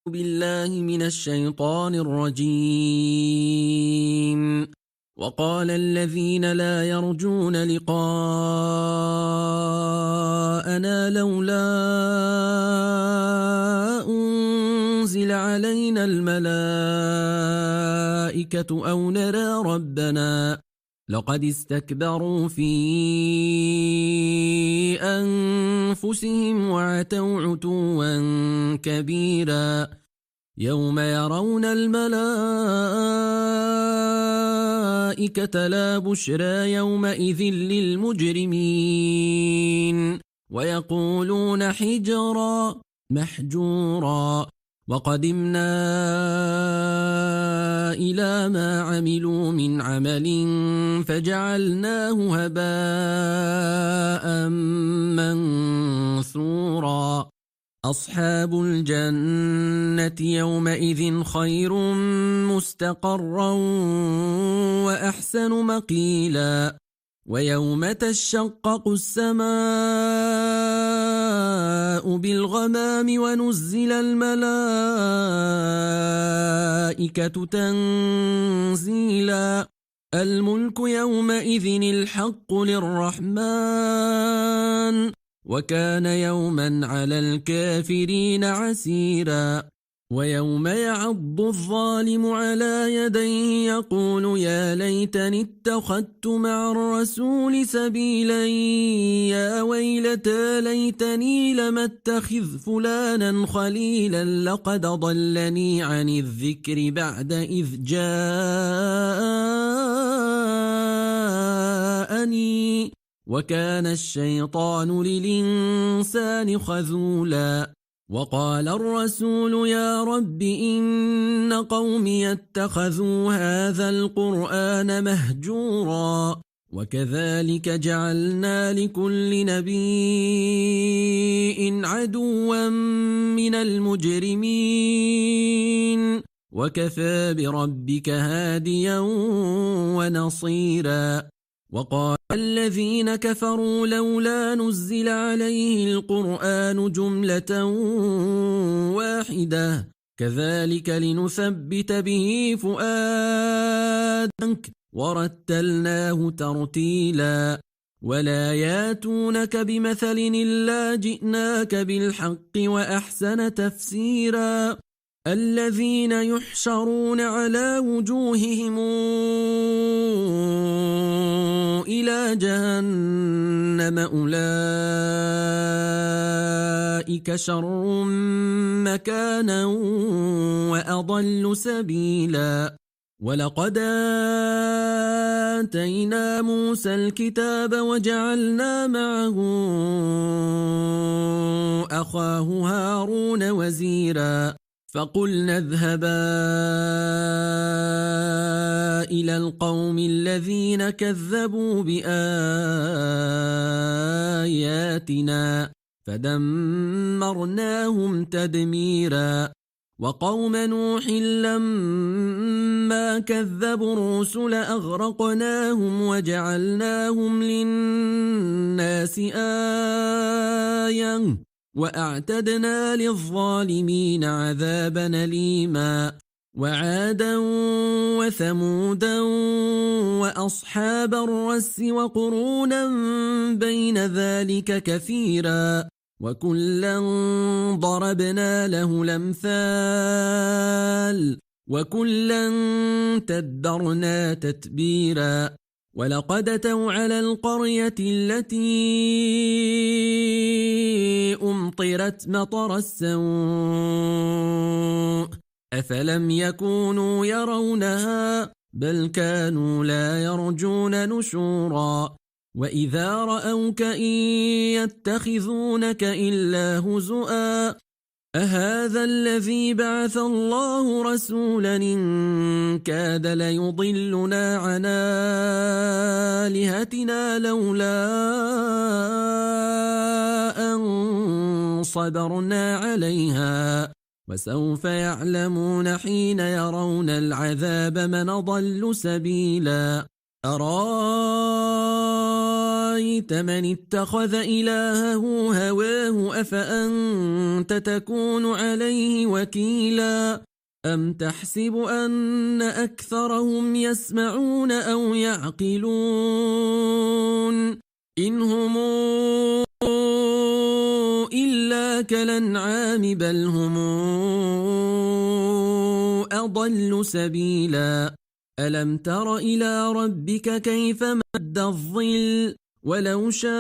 بالله من الشيطان الرجيم. وقال الذين لا يرجون لقاءنا لولا أنزل علينا الملائكة أو نرى ربنا لقد استكبروا في أنفسهم وعتوا عتوا كبيرا يوم يرون الملائكة لا بشرى يومئذ للمجرمين ويقولون حجرا محجورا وقدمنا إلى ما عملوا من عمل فجعلناه هباء منثورا أصحاب الجنة يومئذ خير مستقرا وأحسن مقيلا ويوم تشقق السماء بالغمام ونزل الملائكة تنزيلا الملك يومئذ الحق للرحمن وكان يوما على الكافرين عسيرا ويوم يعض الظالم على يديه يقول يا ليتني اتخذت مع الرسول سبيلا يا ويلتى ليتني لم اتخذ فلانا خليلا لقد ضلني عن الذكر بعد إذ جاءني وكان الشيطان للإنسان خذولا وقال الرسول يا رب إن قومي اتخذوا هذا القرآن مهجورا وكذلك جعلنا لكل نبي عدوا من المجرمين وكفى بربك هاديا ونصيرا وقال الذين كفروا لولا نزل عليه القرآن جملة واحدة كذلك لنثبت به فؤادك ورتلناه ترتيلا ولا ياتونك بمثل إلا جئناك بالحق وأحسن تفسيرا الذين يحشرون على وجوههم إلى جهنم أولئك شر مكانا وأضل سبيلا ولقد آتينا موسى الكتاب وجعلنا معه أخاه هارون وزيرا فقلنا اذهبا إلى القوم الذين كذبوا بآياتنا فدمرناهم تدميرا وقوم نوح لما كذبوا الرسل أغرقناهم وجعلناهم للناس آية وأعتدنا للظالمين عذابا أليما وعادا وثمودا وأصحاب الرس وقرونا بين ذلك كثيرا وكلا ضربنا له الأمثال وكلا تدبرنا تتبيرا ولقد أتوا على القرية التي أمطرت مطر السوء أفلم يكونوا يرونها بل كانوا لا يرجون نشورا وإذا رأوك إن يتخذونك إلا هزؤا أهذا الذي بعث الله رسولا إن كاد ليضلنا عن آلهتنا لولا أن صبرنا عليها وسوف يعلمون حين يرون العذاب من ضل سبيلا أرأيت أفرأيت من اتخذ إلهه هواه أفأنت تكون عليه وكيلا أم تحسب أن أكثرهم يسمعون أو يعقلون إن هم إلا كالأنعام بل هم أضل سبيلا ألم تر إلى ربك كيف مد الظل ولو شاء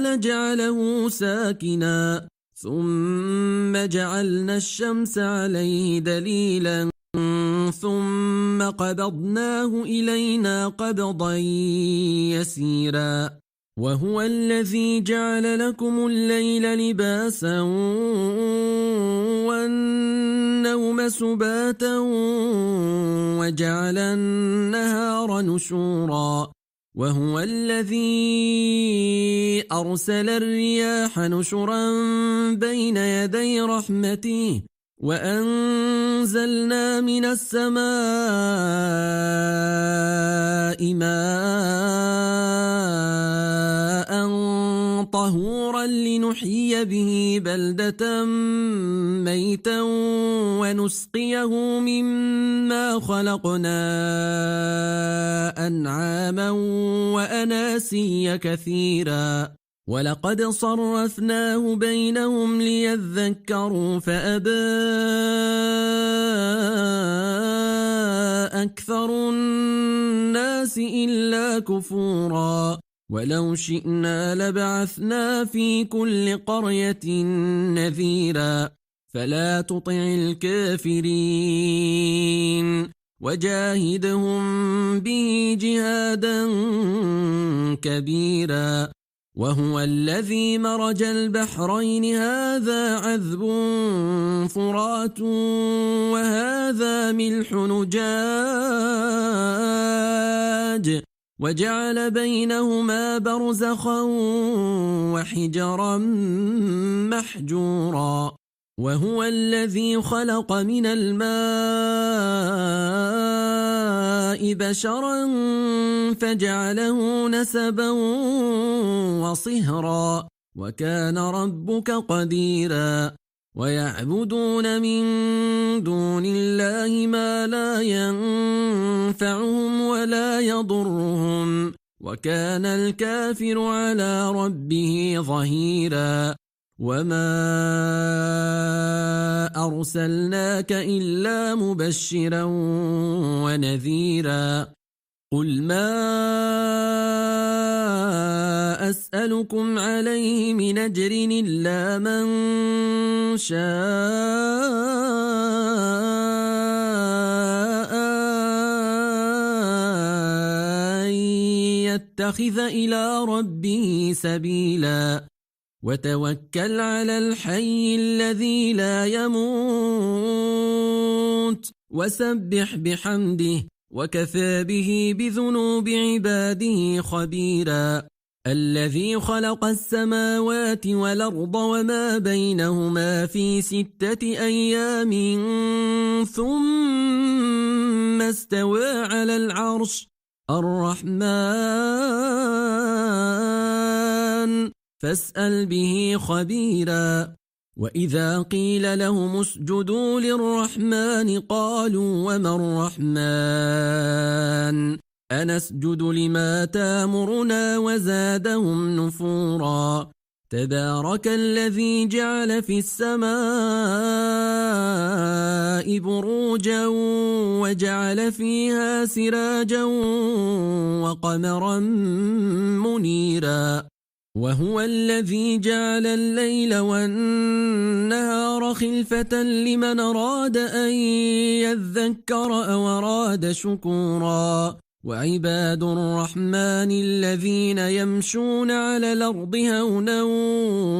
لجعله ساكنا ثم جعلنا الشمس عليه دليلا ثم قبضناه إلينا قبضا يسيرا وهو الذي جعل لكم الليل لباسا والنوم سباتا وجعل النهار نشورا وهو الذي أرسل الرياح نشرا بين يدي رحمته وأنزلنا من السماء ماء طهورا لنحيي به بلدة ميتا ونسقيه مما خلقنا أنعاما وأناسيا كثيرا ولقد صرفناه بينهم ليذكروا فأبى أكثر الناس إلا كفورا ولو شئنا لبعثنا في كل قرية نذيرا فلا تطع الكافرين وجاهدهم به جهادا كبيرا وهو الذي مرج البحرين هذا عذب فرات وهذا ملح نجاج وجعل بينهما برزخا وحجرا محجورا وهو الذي خلق من الماء بشرا فجعله نسبا وصهرا وكان ربك قديرا ويعبدون من دون الله ما لا ينفعهم ولا يضرهم وكان الكافر على ربه ظهيرا وما أرسلناك إلا مبشرا ونذيرا قل ما أسألكم عليه من أجر إلا من شاء يتخذ إلى ربه سبيلا وتوكل على الحي الذي لا يموت وسبح بحمده وكفى به بذنوب عباده خبيرا الذي خلق السماوات والأرض وما بينهما في 6 أيام ثم استوى على العرش الرحمن فاسأل به خبيرا وإذا قيل لهم اسجدوا للرحمن قالوا وما الرحمن أنسجد لما تامرنا وزادهم نفورا تبارك الذي جعل في السماء بروجا وجعل فيها سراجا وقمرا منيرا وهو الذي جعل الليل والنهار خلفة لمن أراد أن يذكر أو أراد شكورا وعباد الرحمن الذين يمشون على الأرض هونا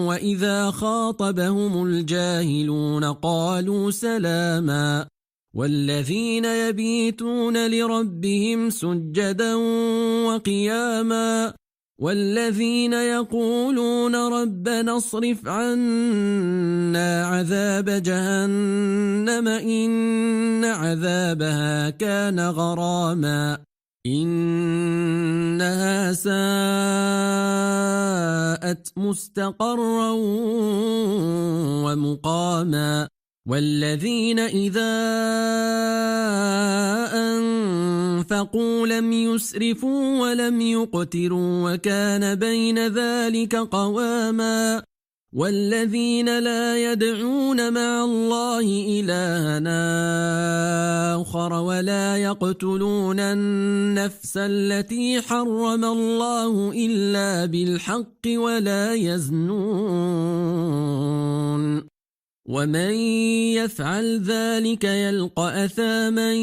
وإذا خاطبهم الجاهلون قالوا سلاما والذين يبيتون لربهم سجدا وقياما والذين يقولون ربنا اصرف عنا عذاب جهنم إن عذابها كان غراما إنها ساءت مستقرا ومقاما والذين إذا أنفقوا لم يسرفوا ولم يقتروا وكان بين ذلك قواما والذين لا يدعون مع الله إلهًا آخر ولا يقتلون النفس التي حرم الله إلا بالحق ولا يزنون ومن يفعل ذلك يلقى أثاما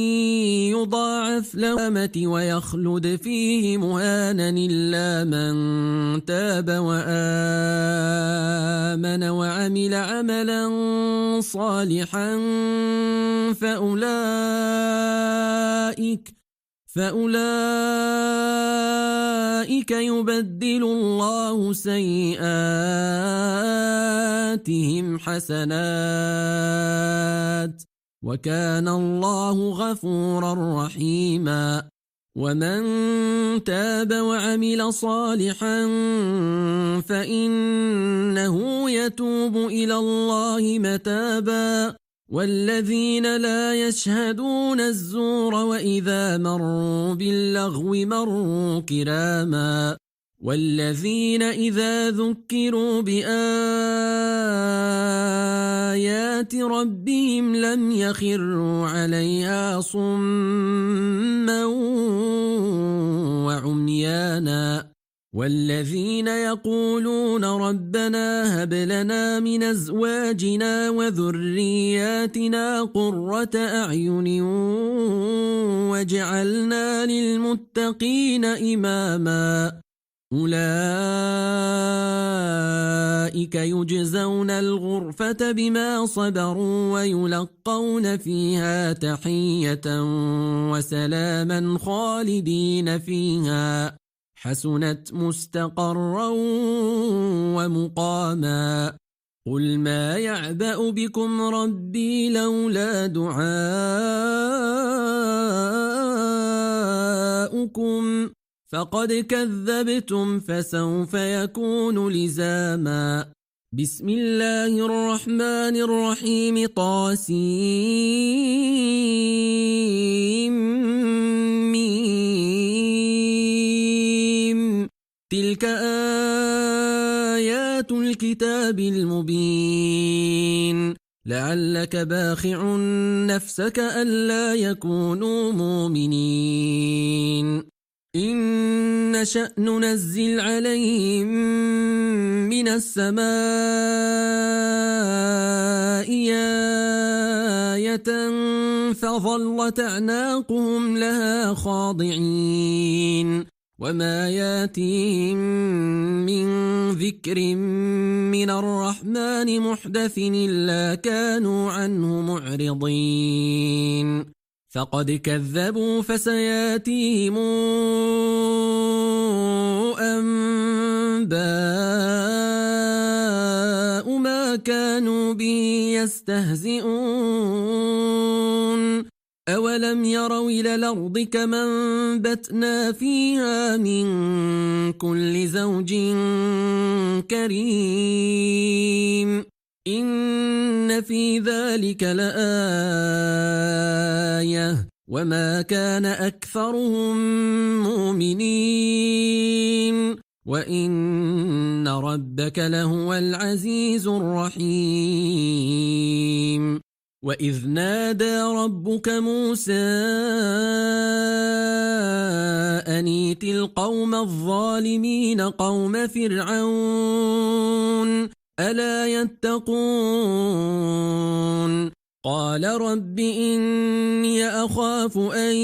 يضاعف له ويخلد فيه مهانا إلا من تاب وآمن وعمل عملا صالحا فأولئك يبدل الله سيئاتهم حسنات وكان الله غفورا رحيما ومن تاب وعمل صالحا فإنه يتوب إلى الله متابا والذين لا يشهدون الزور وإذا مروا باللغو مروا كراما والذين إذا ذكروا بآيات ربهم لم يخروا عليها صما وعميانا والذين يقولون ربنا هب لنا من أزواجنا وذرياتنا قرة أعين واجعلنا للمتقين إماما أولئك يجزون الغرفة بما صبروا ويلقون فيها تحية وسلاما خالدين فيها حسنت مستقرا ومقاما قل ما يعبأ بكم ربي لولا دعاؤكم فقد كذبتم فسوف يكون لزاما بسم الله الرحمن الرحيم طاسيم تلك آيات الكتاب المبين لعلك باخع نفسك ألا يكونوا مؤمنين إن نشأ ننزل عليهم من السماء آية فظلت أعناقهم لها خاضعين وما ياتيهم من ذكر من الرحمن محدث إلا كانوا عنه معرضين فقد كذبوا فسياتيهم أنباء ما كانوا به يستهزئون أولم يروا إلى الأرض كما أنبتنا فيها من كل زوج كريم إن في ذلك لآية وما كان أكثرهم مؤمنين وإن ربك لهو العزيز الرحيم وإذ نادى ربك موسى أن ائت القوم الظالمين قوم فرعون ألا يتقون قال رب إني أخاف أن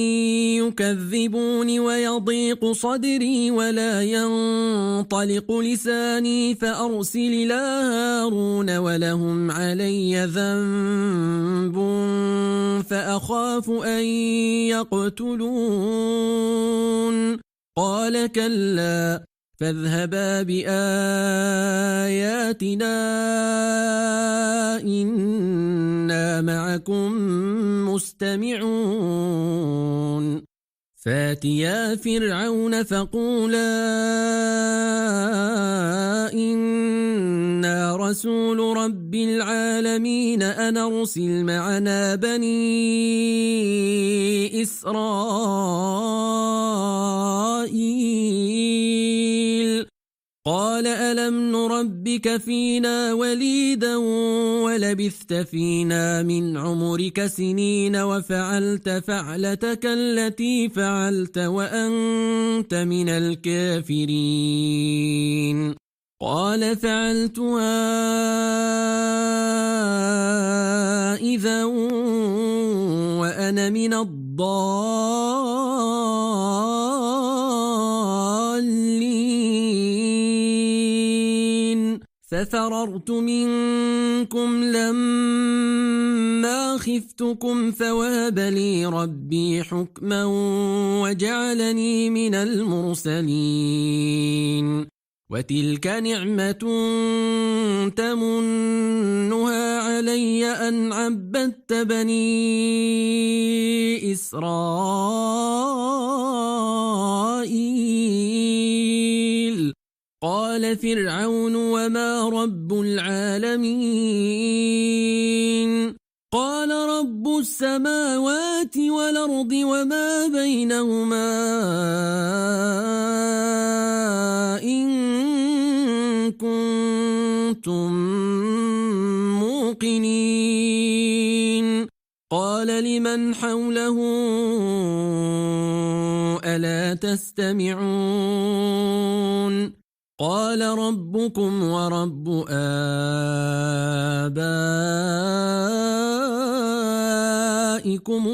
يكذبون ويضيق صدري ولا ينطلق لساني فأرسل إلى هارون ولهم علي ذنب فأخاف أن يقتلون قال كلا فاذهبا بآياتنا إنا معكم مستمعون فاتيا فرعون فقولا إنا رسول رب العالمين أن أرسل معنا بني إسرائيل قال ألم نربك فينا وليدا ولبثت فينا من عمرك سنين وفعلت فعلتك التي فعلت وأنت من الكافرين قال فعلتها إذا وأنا من الضالين ففررت منكم لما خفتكم فوهب لي ربي حكما وجعلني من المرسلين وتلك نعمة تمنها علي أن عبدت بني إسرائيل قال فرعون وما رب العالمين قال رب السماوات والأرض وما بينهما إن كنتم موقنين قال لمن حوله ألا تستمعون قال ربكم ورب آبائكم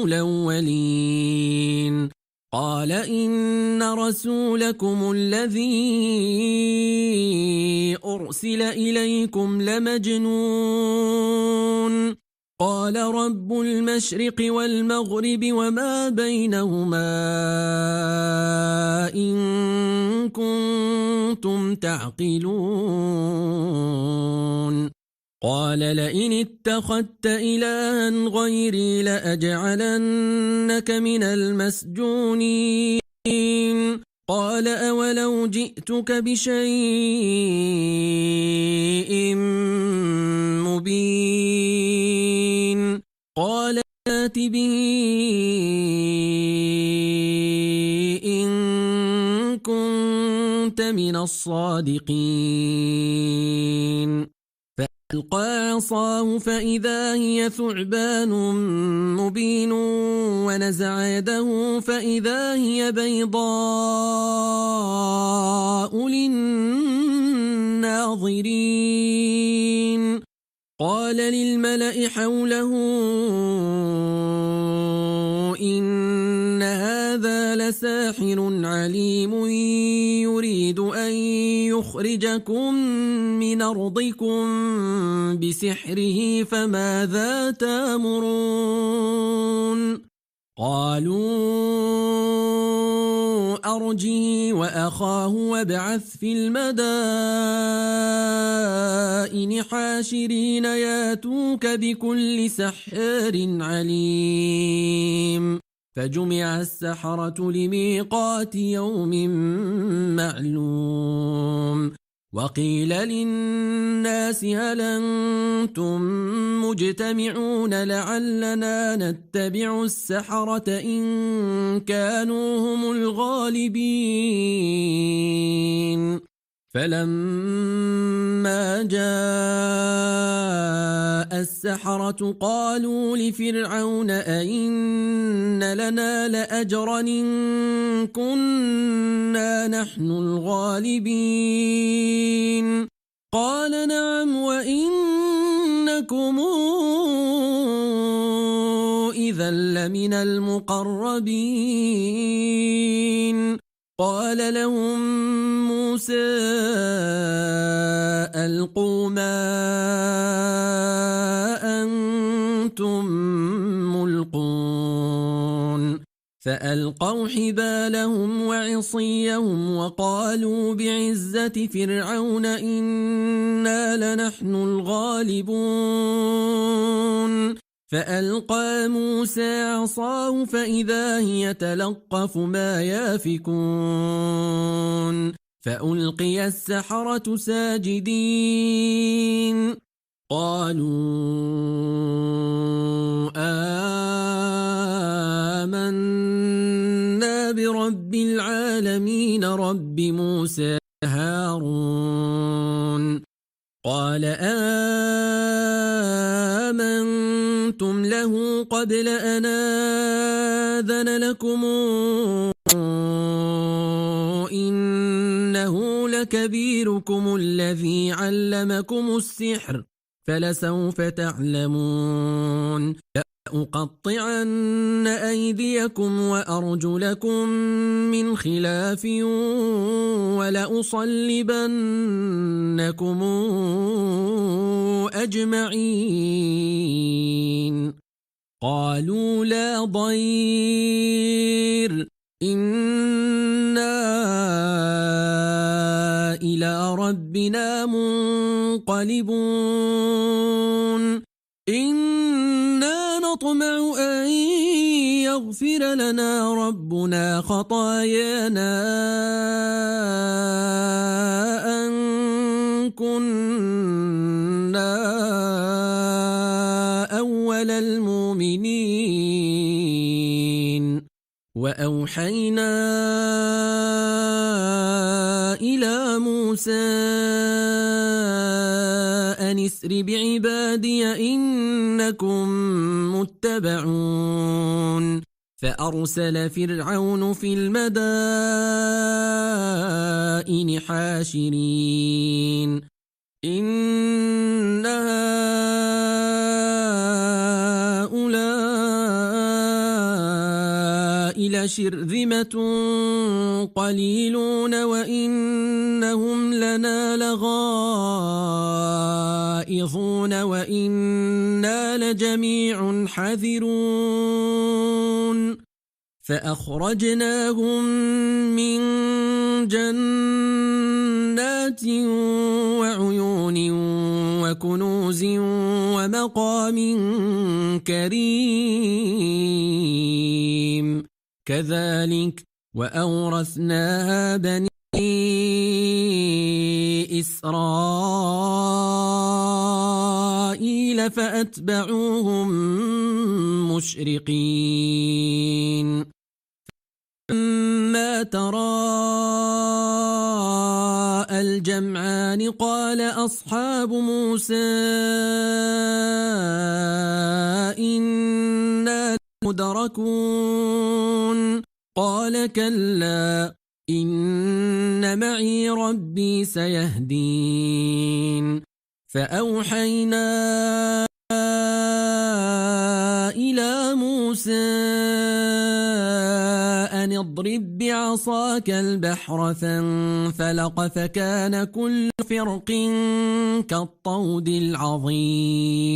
الأولين قال إن رسولكم الذي أرسل إليكم لمجنون قال رب المشرق والمغرب وما بينهما إن كنتم تعقلون قال لئن اتخذت إلها غيري لأجعلنك من المسجونين قال أولو جئتك بشيء مبين قال آت به إن كنت من الصادقين فألقى عصاه فإذا هي ثعبان مبين ونزع يده فإذا هي بيضاء للناظرين قال للملأ حوله إن هذا لساحر عليم يريد أن يخرجكم من أرضكم بسحره فماذا تأمرون قالوا أرجه وأخاه وابعث في المدائن حاشرين ياتوك بكل سحار عليم فجمع السحرة لميقات يوم معلوم وقيل للناس هل أنتم مجتمعون لعلنا نتبع السحرة إن كانوا هم الغالبين فلما جاء السحرة قالوا لفرعون أئن لنا لأجرا إن كنا نحن الغالبين قال نعم وإنكم إذا لمن المقربين قال لهم موسى ألقوا ما أنتم ملقون فألقوا حبالهم وعصيهم وقالوا بعزة فرعون إنا لنحن الغالبون فألقى موسى عصاه فإذا هي تلقف ما يافكون فألقي السحرة ساجدين قالوا آمنا برب العالمين رب موسى هارون قال آمنتم له قبل أن آذن لكم إنه لكبيركم الذي علمكم السحر فلسوف تعلمون لأقطعن أيديكم وأرجلكم من خلاف ولأصلبنكم أجمعين قالوا لا ضير إنا إلى ربنا منقلبون إنا نطمع أن يغفر لنا ربنا خطايانا أن كنا أول المؤمنين وأوحينا إلى موسى أن اسر بعبادي إنكم متبعون فأرسل فرعون في المدائن حاشرين إن هؤلاء لشرذمة قليلون وإنهم لنا لغائظون وإنا لجميع حذرون فأخرجناهم من جنات وعيون وكنوز ومقام كريم كذلك وأورثناها بني إسرائيل فأتبعوهم مشرقين فلما تراءى الجمعان قال أصحاب موسى إنا مدركون قال كلا إن معي ربي سيهدين فأوحينا إلى موسى أن اضرب بعصاك البحر فانفلق فكان كل فرق كالطود العظيم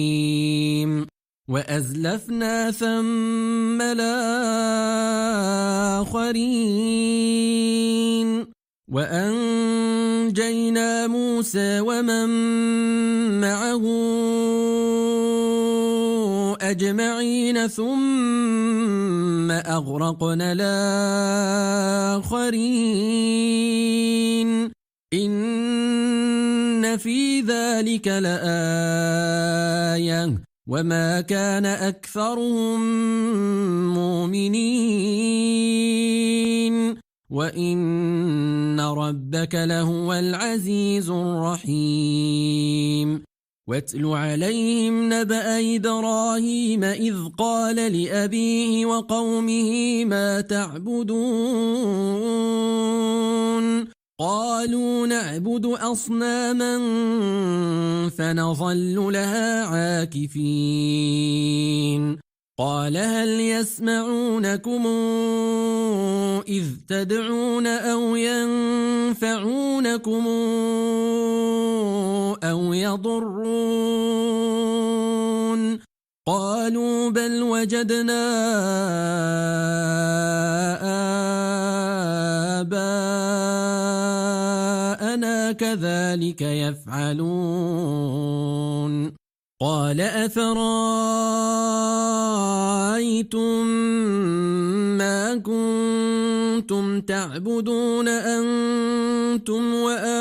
وأزلفنا ثم الآخرين وأنجينا موسى ومن معه أجمعين ثم أغرقنا الآخرين إن في ذلك لآية وما كان أكثرهم مؤمنين وإن ربك لهو العزيز الرحيم واتل عليهم نبأ إبراهيم إذ قال لأبيه وقومه ما تعبدون قالوا نعبد أصناما فنظل لها عاكفين قال هل يسمعونكم إذ تدعون أو ينفعونكم أو يضرون قالوا بل وجدنا آباءنا كذلك يفعلون قال أفرأيتم ما كنتم تعبدون أنتم وآباؤكم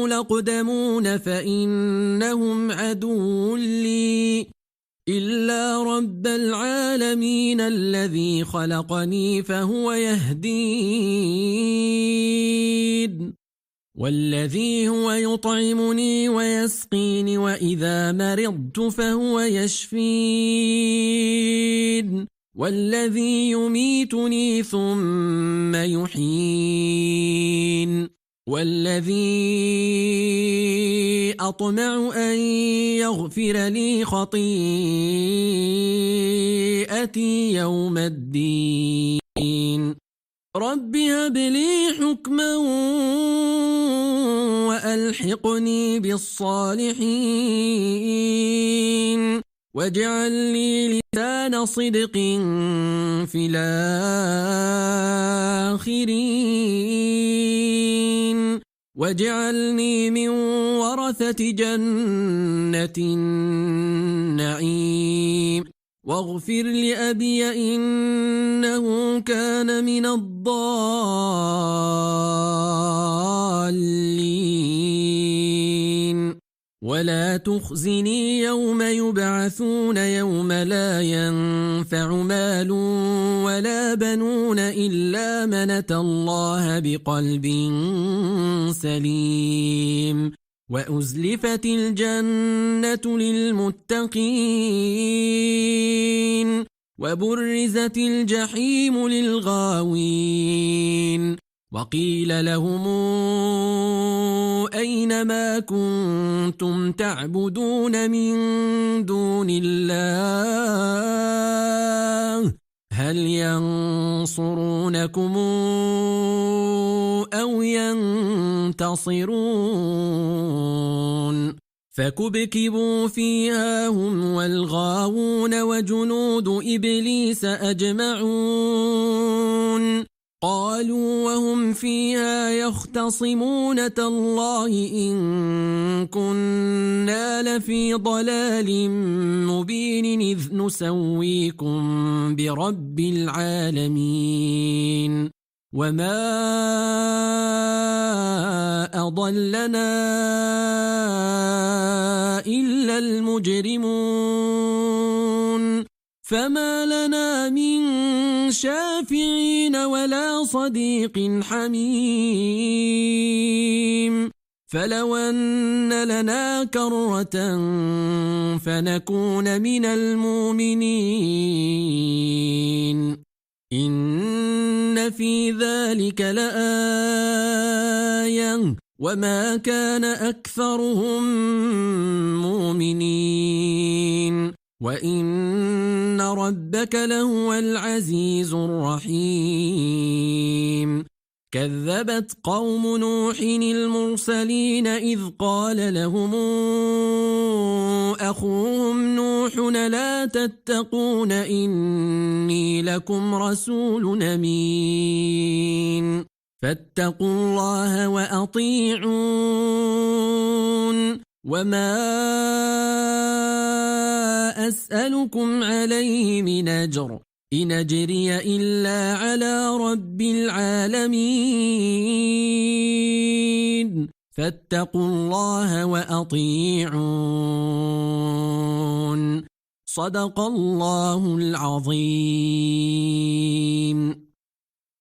الأقدمون فإنهم عدو لي إلا رب العالمين الذي خلقني فهو يهدين والذي هو يطعمني ويسقين وإذا مرضت فهو يشفين والذي يميتني ثم يحيين والذي أطمع أن يغفر لي خطيئتي يوم الدين رب هب لي حكما وألحقني بالصالحين واجعل لي لسان صدق في الآخرين واجعلني من ورثة جنة النعيم واغفر لأبي إنه كان من الضالين ولا تخزني يوم يبعثون يوم لا ينفع مال ولا بنون إلا من أتى الله بقلب سليم وأزلفت الجنة للمتقين وبرزت الجحيم للغاوين وقيل لهم أين ما كنتم تعبدون من دون الله هل ينصرونكم أو ينتصرون فكبكبوا فيها هم والغاوون وجنود إبليس أجمعون قالوا وهم فيها يختصمون تالله إن كنا لفي ضلال مبين إذ نسويكم برب العالمين وما أضلنا إلا المجرمون فما لنا من شافعين ولا صديق حميم فلو أن لنا كرة فنكون من المؤمنين إن في ذلك لآية وما كان أكثرهم مؤمنين وإن ربك لهو العزيز الرحيم كذبت قوم نوح المرسلين إذ قال لهم أخوهم نوح لا تتقون إني لكم رسول أمين فاتقوا الله وأطيعون وما أسألكم عليه من أجر إن أجري إلا على رب العالمين فاتقوا الله وأطيعون صدق الله العظيم.